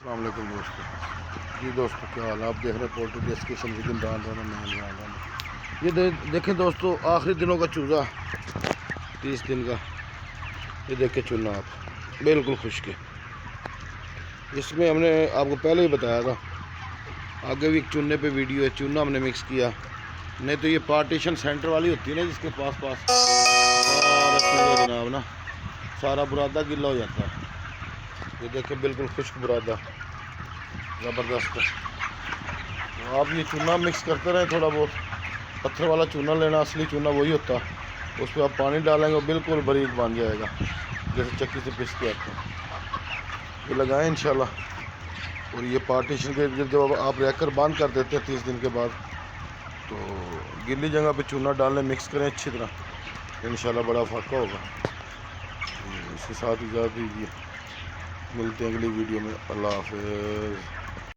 السلام علیکم دوستو جی دوستو کیا حال ہے؟ آپ دیکھ رہے ہیں پولٹری ڈیس کشن ودن ران رانا میں ران یہ دیکھیں دوستو آخری دنوں کا چوزا 30 دن کا یہ دیکھ کے چننا آپ بالکل خشک ہے. اس میں ہم نے آپ کو پہلے ہی بتایا تھا, آگے بھی ایک چونے پہ ویڈیو ہے, چونا ہم نے مکس کیا. نہیں تو یہ پارٹیشن سینٹر والی ہوتی ہے نا جس کے پاس سارا چوزا جناب نا سارا برادہ گلا ہو جاتا ہے. یہ دیکھیں بالکل خشک برادہ زبردست ہے. تو آپ یہ چونا مکس کرتے رہیں تھوڑا بہت. پتھر والا چونا لینا, اصلی چونا وہی ہوتا, اس پہ آپ پانی ڈالیں گے وہ بالکل باریک بن جائے گا جیسے چکی سے پس کے آتے ہیں. یہ لگائیں انشاءاللہ. اور یہ پارٹیشن کے جب آپ ریکر بند کر دیتے ہیں 30 دن کے بعد تو گلی جگہ پہ چونا ڈالنے مکس کریں اچھی طرح, انشاءاللہ بڑا فائدہ ہوگا. اس کے ساتھ اجازت دیجیے, ملتے ہیں اگلی ویڈیو میں. اللہ حافظ.